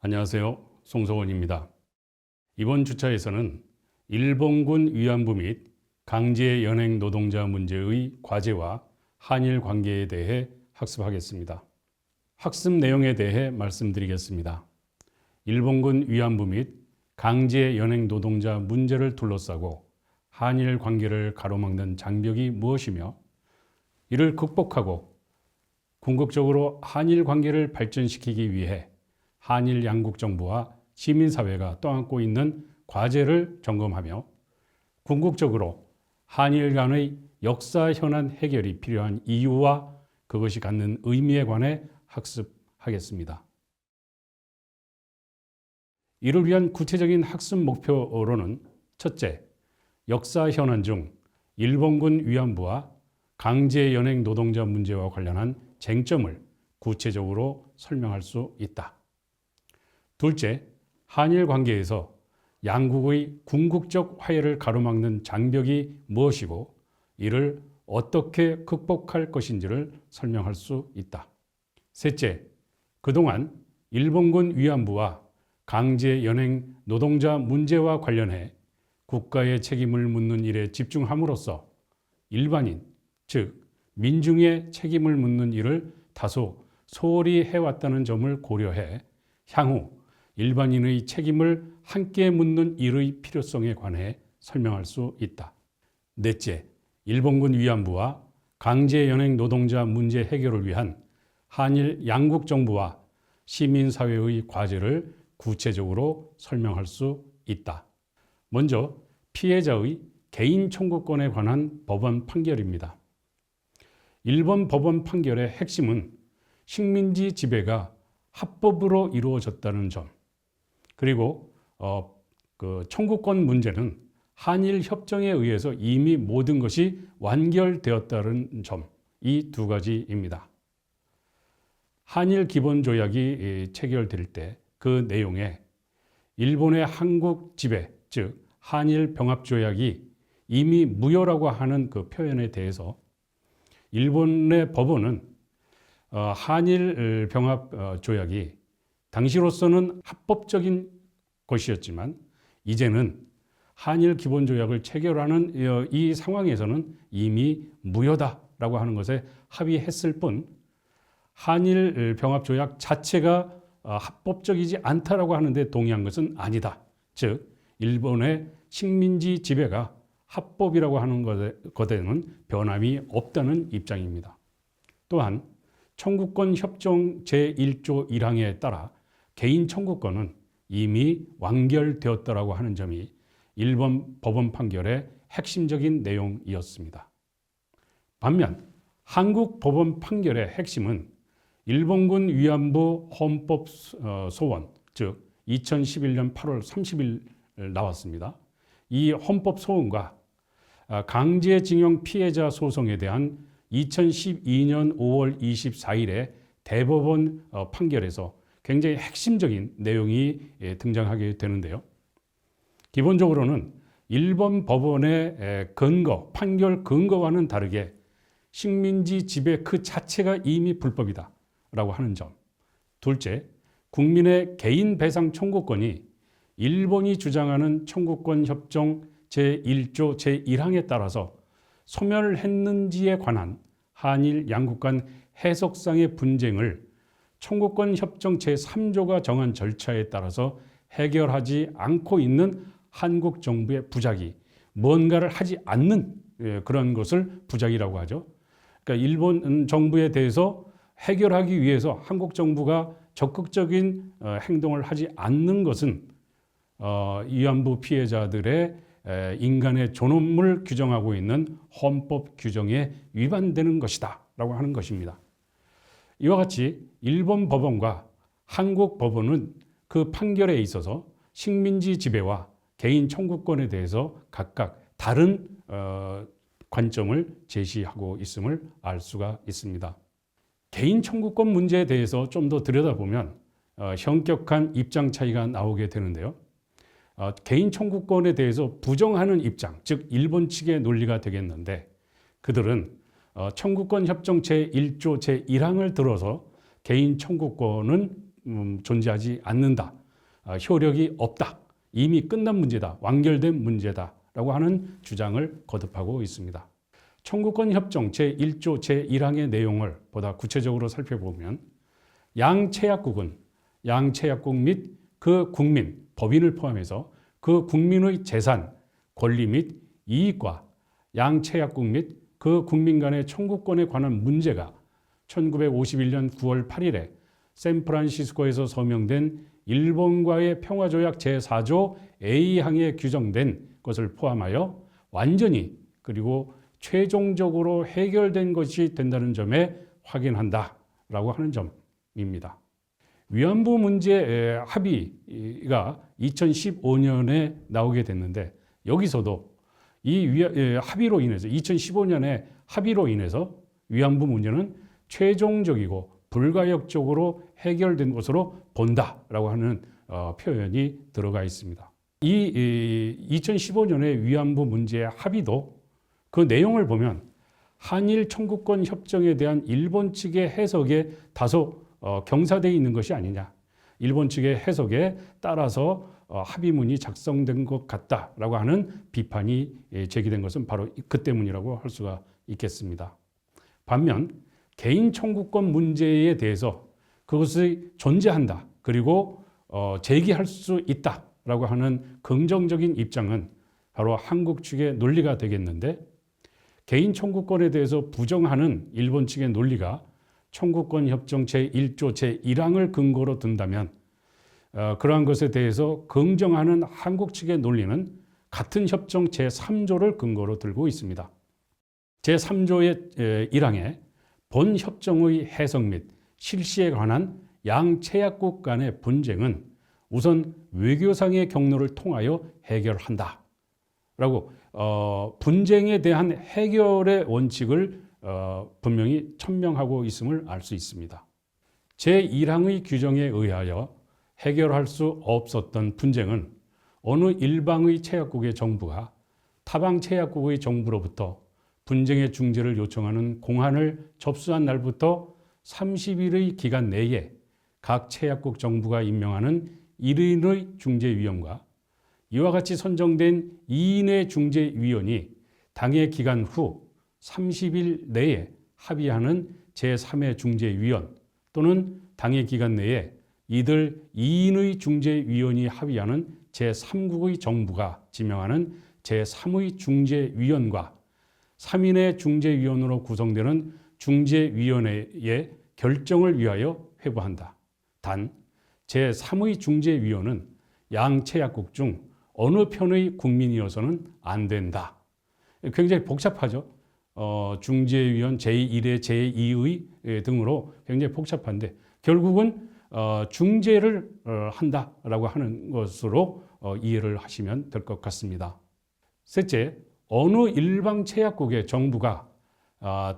안녕하세요. 송성원입니다. 이번 주차에서는 일본군 위안부 및 강제 연행 노동자 문제의 과제와 한일 관계에 대해 학습하겠습니다. 학습 내용에 대해 말씀드리겠습니다. 일본군 위안부 및 강제 연행 노동자 문제를 둘러싸고 한일 관계를 가로막는 장벽이 무엇이며 이를 극복하고 궁극적으로 한일 관계를 발전시키기 위해 한일 양국 정부와 시민사회가 떠안고 있는 과제를 점검하며 궁극적으로 한일 간의 역사 현안 해결이 필요한 이유와 그것이 갖는 의미에 관해 학습하겠습니다. 이를 위한 구체적인 학습 목표로는 첫째, 역사 현안 중 일본군 위안부와 강제 연행 노동자 문제와 관련한 쟁점을 구체적으로 설명할 수 있다. 둘째, 한일 관계에서 양국의 궁극적 화해를 가로막는 장벽이 무엇이고 이를 어떻게 극복할 것인지를 설명할 수 있다. 셋째, 그동안 일본군 위안부와 강제 연행 노동자 문제와 관련해 국가의 책임을 묻는 일에 집중함으로써 일반인, 즉 민중의 책임을 묻는 일을 다소 소홀히 해왔다는 점을 고려해 향후 일반인의 책임을 함께 묻는 일의 필요성에 관해 설명할 수 있다. 넷째, 일본군 위안부와 강제 연행 노동자 문제 해결을 위한 한일 양국 정부와 시민사회의 과제를 구체적으로 설명할 수 있다. 먼저 피해자의 개인 청구권에 관한 법원 판결입니다. 일본 법원 판결의 핵심은 식민지 지배가 합법으로 이루어졌다는 점, 그리고 청구권 문제는 한일 협정에 의해서 이미 모든 것이 완결되었다는 점, 이 두 가지입니다. 한일 기본조약이 체결될 때 그 내용에 일본의 한국 지배, 즉 한일 병합조약이 이미 무효라고 하는 그 표현에 대해서 일본의 법원은 한일 병합조약이 당시로서는 합법적인 것이었지만 이제는 한일 기본조약을 체결하는 이 상황에서는 이미 무효다라고 하는 것에 합의했을 뿐 한일 병합조약 자체가 합법적이지 않다라고 하는데 동의한 것은 아니다. 즉 일본의 식민지 지배가 합법이라고 하는 것에는 변함이 없다는 입장입니다. 또한 청구권 협정 제1조 1항에 따라 개인 청구권은 이미 완결되었다라고 하는 점이 일본 법원 판결의 핵심적인 내용이었습니다. 반면 한국 법원 판결의 핵심은 일본군 위안부 헌법 소원, 즉 2011년 8월 30일 나왔습니다. 이 헌법 소원과 강제징용 피해자 소송에 대한 2012년 5월 24일에 대법원 판결에서 굉장히 핵심적인 내용이 등장하게 되는데요. 기본적으로는 일본 법원의 근거, 판결 근거와는 다르게 식민지 지배 그 자체가 이미 불법이다 라고 하는 점. 둘째, 국민의 개인 배상 청구권이 일본이 주장하는 청구권 협정 제1조 제1항에 따라서 소멸했는지에 관한 한일 양국 간 해석상의 분쟁을 청구권 협정 제3조가 정한 절차에 따라서 해결하지 않고 있는 한국 정부의 부작위, 뭔가를 하지 않는 그런 것을 부작위라고 하죠. 그러니까 일본 정부에 대해서 해결하기 위해서 한국 정부가 적극적인 행동을 하지 않는 것은 위안부 피해자들의 인간의 존엄을 규정하고 있는 헌법 규정에 위반되는 것이다 라고 하는 것입니다. 이와 같이 일본 법원과 한국 법원은 그 판결에 있어서 식민지 지배와 개인 청구권에 대해서 각각 다른 관점을 제시하고 있음을 알 수가 있습니다. 개인 청구권 문제에 대해서 좀 더 들여다보면 현격한 입장 차이가 나오게 되는데요. 개인 청구권에 대해서 부정하는 입장, 즉 일본 측의 논리가 되겠는데, 그들은 청구권 협정 제1조 제1항을 들어서 개인 청구권은 존재하지 않는다, 효력이 없다, 이미 끝난 문제다, 완결된 문제다라고 하는 주장을 거듭하고 있습니다. 청구권 협정 제1조 제1항의 내용을 보다 구체적으로 살펴보면, 양체약국은 양체약국 및 그 국민, 법인을 포함해서 그 국민의 재산, 권리 및 이익과 양체약국 및 그 국민 간의 청구권에 관한 문제가 1951년 9월 8일에 샌프란시스코에서 서명된 일본과의 평화조약 제4조 A항에 규정된 것을 포함하여 완전히 그리고 최종적으로 해결된 것이 된다는 점에 확인한다라고 하는 점입니다. 위안부 문제 합의가 2015년에 나오게 됐는데, 여기서도 이 합의로 인해서 2015년에 합의로 인해서 위안부 문제는 최종적이고 불가역적으로 해결된 것으로 본다라고 하는 표현이 들어가 있습니다. 이 2015년의 위안부 문제 합의도 그 내용을 보면 한일 청구권 협정에 대한 일본 측의 해석에 다소 경사되어 있는 것이 아니냐, 일본 측의 해석에 따라서 합의문이 작성된 것 같다라고 하는 비판이 제기된 것은 바로 그 때문이라고 할 수가 있겠습니다. 반면 개인 청구권 문제에 대해서 그것이 존재한다, 그리고 제기할 수 있다라고 하는 긍정적인 입장은 바로 한국 측의 논리가 되겠는데, 개인 청구권에 대해서 부정하는 일본 측의 논리가 청구권 협정 제1조 제1항을 근거로 든다면, 그러한 것에 대해서 긍정하는 한국 측의 논리는 같은 협정 제3조를 근거로 들고 있습니다. 제3조의 1항에 본 협정의 해석 및 실시에 관한 양체약국 간의 분쟁은 우선 외교상의 경로를 통하여 해결한다 라고 분쟁에 대한 해결의 원칙을 분명히 천명하고 있음을 알 수 있습니다. 제1항의 규정에 의하여 해결할 수 없었던 분쟁은 어느 일방의 체약국의 정부가 타방 체약국의 정부로부터 분쟁의 중재를 요청하는 공函을 접수한 날부터 30일의 기간 내에 각 체약국 정부가 임명하는 1인의 중재위원과 이와 같이 선정된 2인의 중재위원이 당해 기간 후 30일 내에 합의하는 제3의 중재위원 또는 당해 기간 내에 이들 2인의 중재위원이 합의하는 제3국의 정부가 지명하는 제3의 중재위원과 3인의 중재위원으로 구성되는 중재위원회의 결정을 위하여 회부한다. 단, 제3의 중재위원은 양체약국 중 어느 편의 국민이어서는 안 된다. 굉장히 복잡하죠. 중재위원 제1회, 제2의 등으로 굉장히 복잡한데, 결국은 중재를 한다라고 하는 것으로 이해를 하시면 될 것 같습니다. 셋째, 어느 일방 체약국의 정부가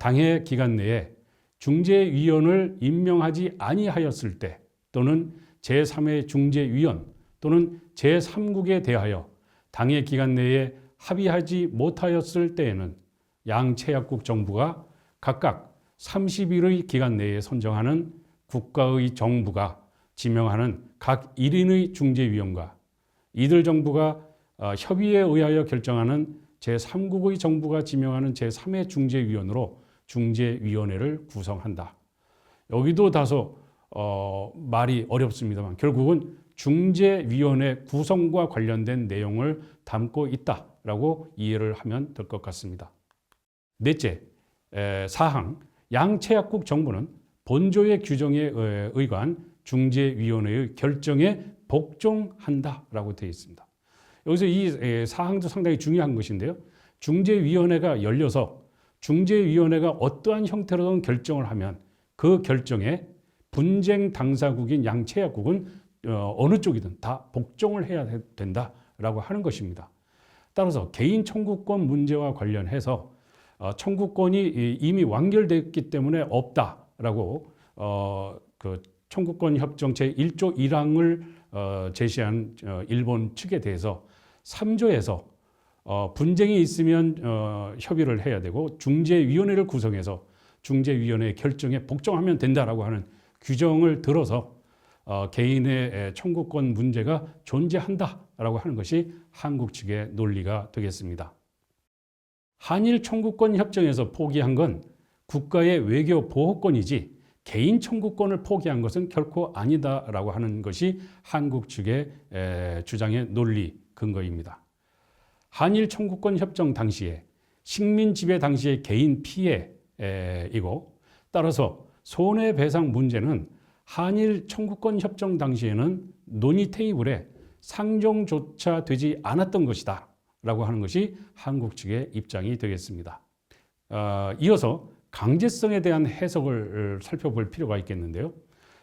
당해 기간 내에 중재위원을 임명하지 아니하였을 때, 또는 제3의 중재위원 또는 제3국에 대하여 당해 기간 내에 합의하지 못하였을 때에는 양체약국 정부가 각각 30일의 기간 내에 선정하는 국가의 정부가 지명하는 각 1인의 중재위원과 이들 정부가 협의에 의하여 결정하는 제3국의 정부가 지명하는 제3의 중재위원으로 중재위원회를 구성한다. 여기도 다소 말이 어렵습니다만 결국은 중재위원회 구성과 관련된 내용을 담고 있다라고 이해를 하면 될 것 같습니다. 넷째, 사항, 양체약국 정부는 본조의 규정에 의관 중재위원회의 결정에 복종한다라고 되어 있습니다. 여기서 이 사항도 상당히 중요한 것인데요. 중재위원회가 열려서 중재위원회가 어떠한 형태로든 결정을 하면 그 결정에 분쟁 당사국인 양체약국은 어느 쪽이든 다 복종을 해야 된다라고 하는 것입니다. 따라서 개인 청구권 문제와 관련해서 청구권이 이미 완결됐기 때문에 없다라고 그 청구권 협정 제1조 1항을 제시한 일본 측에 대해서 3조에서 분쟁이 있으면 협의를 해야 되고 중재위원회를 구성해서 중재위원회 결정에 복종하면 된다라고 하는 규정을 들어서 개인의 청구권 문제가 존재한다라고 하는 것이 한국 측의 논리가 되겠습니다. 한일 청구권 협정에서 포기한 건 국가의 외교 보호권이지 개인 청구권을 포기한 것은 결코 아니다라고 하는 것이 한국 측의 주장의 논리 근거입니다. 한일 청구권 협정 당시에 식민 지배 당시의 개인 피해이고 따라서 손해배상 문제는 한일 청구권 협정 당시에는 논의 테이블에 상정조차 되지 않았던 것이다 라고 하는 것이 한국 측의 입장이 되겠습니다. 이어서 강제성에 대한 해석을 살펴볼 필요가 있겠는데요.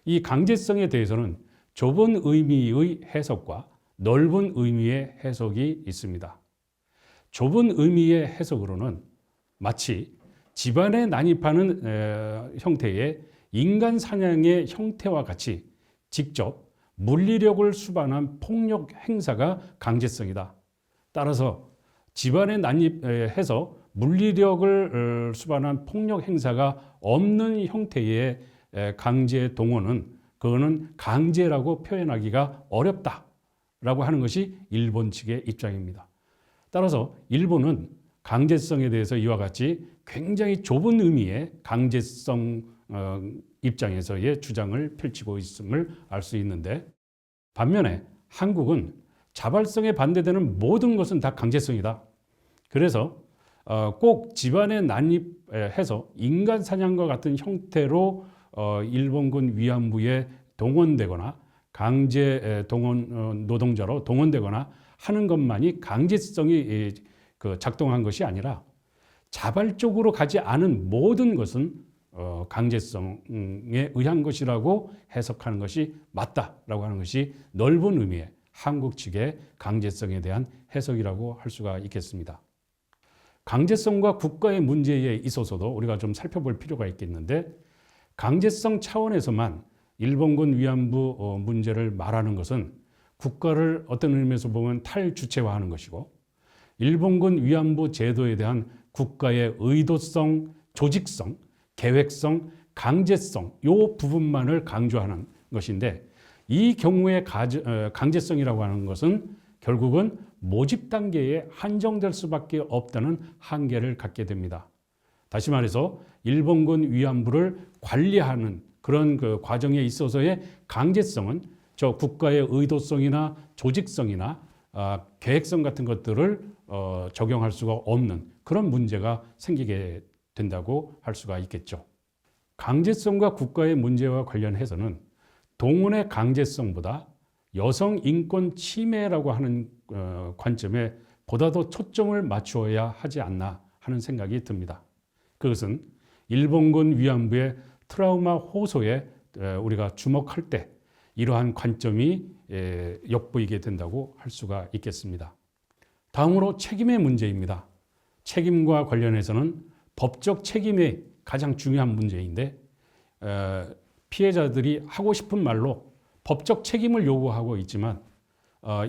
이 강제성에 대해서는 좁은 의미의 해석과 넓은 의미의 해석이 있습니다. 좁은 의미의 해석으로는 마치 집안에 난입하는 형태의 인간 사냥의 형태와 같이 직접 물리력을 수반한 폭력 행사가 강제성이다. 따라서 집안에 난입해서 물리력을 수반한 폭력 행사가 없는 형태의 강제 동원은 그거는 강제라고 표현하기가 어렵다라고 하는 것이 일본 측의 입장입니다. 따라서 일본은 강제성에 대해서 이와 같이 굉장히 좁은 의미의 강제성 입장에서의 주장을 펼치고 있음을 알 수 있는데 반면에 한국은 자발성에 반대되는 모든 것은 다 강제성이다. 그래서 꼭 집안에 난입해서 인간 사냥과 같은 형태로 일본군 위안부에 동원되거나 강제 동원 노동자로 동원되거나 하는 것만이 강제성이 작동한 것이 아니라 자발적으로 가지 않은 모든 것은 강제성에 의한 것이라고 해석하는 것이 맞다라고 하는 것이 넓은 의미의 한국 측의 강제성에 대한 해석이라고 할 수가 있겠습니다. 강제성과 국가의 문제에 있어서도 우리가 좀 살펴볼 필요가 있겠는데 강제성 차원에서만 일본군 위안부 문제를 말하는 것은 국가를 어떤 의미에서 보면 탈주체화하는 것이고 일본군 위안부 제도에 대한 국가의 의도성, 조직성, 계획성, 강제성 이 부분만을 강조하는 것인데 이 경우의 강제성이라고 하는 것은 결국은 모집 단계에 한정될 수밖에 없다는 한계를 갖게 됩니다. 다시 말해서 일본군 위안부를 관리하는 그런 그 과정에 있어서의 강제성은 저 국가의 의도성이나 조직성이나 계획성 같은 것들을 적용할 수가 없는 그런 문제가 생기게 된다고 할 수가 있겠죠. 강제성과 국가의 문제와 관련해서는 동원의 강제성보다 여성 인권 침해라고 하는 관점에 보다 더 초점을 맞추어야 하지 않나 하는 생각이 듭니다. 그것은 일본군 위안부의 트라우마 호소에 우리가 주목할 때 이러한 관점이 엿보이게 된다고 할 수가 있겠습니다. 다음으로 책임의 문제입니다. 책임과 관련해서는 법적 책임이 가장 중요한 문제인데 피해자들이 하고 싶은 말로 법적 책임을 요구하고 있지만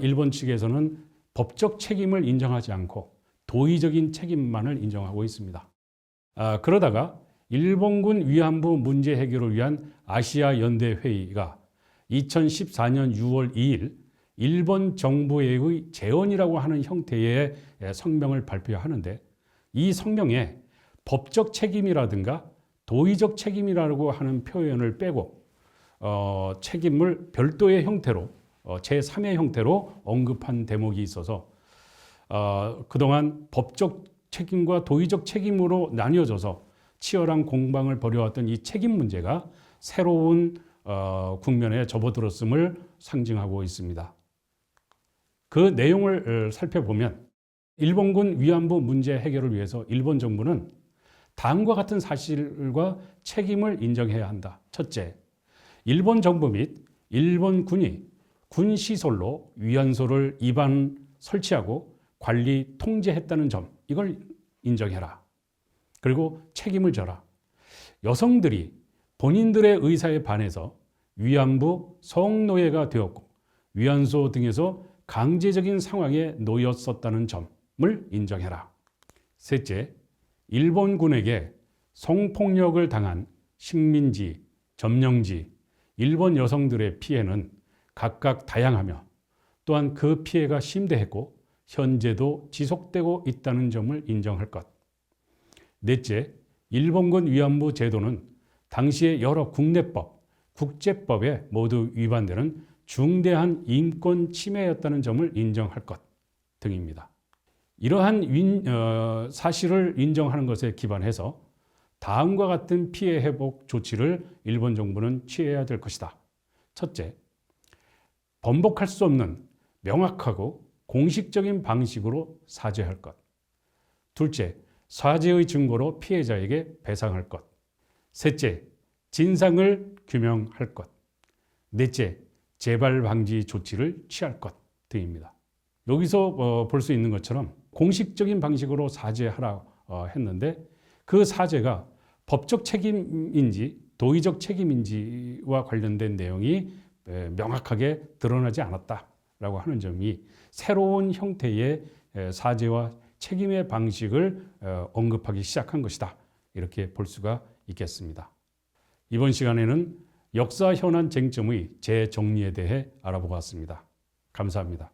일본 측에서는 법적 책임을 인정하지 않고 도의적인 책임만을 인정하고 있습니다. 그러다가 일본군 위안부 문제 해결을 위한 아시아 연대 회의가 2014년 6월 2일 일본 정부의 재원이라고 하는 형태의 성명을 발표하는데 이 성명에 법적 책임이라든가 도의적 책임이라고 하는 표현을 빼고 책임을 별도의 형태로 제3의 형태로 언급한 대목이 있어서 그동안 법적 책임과 도의적 책임으로 나뉘어져서 치열한 공방을 벌여왔던 이 책임 문제가 새로운 국면에 접어들었음을 상징하고 있습니다. 그 내용을 살펴보면 일본군 위안부 문제 해결을 위해서 일본 정부는 다음과 같은 사실과 책임을 인정해야 한다. 첫째, 일본 정부 및 일본군이 군 시설로 위안소를 입안 설치하고 관리 통제했다는 점, 이걸 인정해라. 그리고 책임을 져라. 여성들이 본인들의 의사에 반해서 위안부 성노예가 되었고 위안소 등에서 강제적인 상황에 놓였었다는 점을 인정해라. 셋째, 일본군에게 성폭력을 당한 식민지, 점령지, 일본 여성들의 피해는 각각 다양하며 또한 그 피해가 심대했고 현재도 지속되고 있다는 점을 인정할 것. 넷째, 일본군 위안부 제도는 당시의 여러 국내법, 국제법에 모두 위반되는 중대한 인권 침해였다는 점을 인정할 것 등입니다. 이러한 사실을 인정하는 것에 기반해서 다음과 같은 피해 회복 조치를 일본 정부는 취해야 될 것이다. 첫째, 번복할 수 없는 명확하고 공식적인 방식으로 사죄할 것. 둘째, 사죄의 증거로 피해자에게 배상할 것. 셋째, 진상을 규명할 것. 넷째, 재발 방지 조치를 취할 것 등입니다. 여기서 볼 수 있는 것처럼 공식적인 방식으로 사죄하라 했는데 그 사죄가 법적 책임인지 도의적 책임인지와 관련된 내용이 명확하게 드러나지 않았다라고 하는 점이 새로운 형태의 사죄와 책임의 방식을 언급하기 시작한 것이다. 이렇게 볼 수가 있겠습니다. 이번 시간에는 역사 현안 쟁점의 재정리에 대해 알아보았습니다. 감사합니다.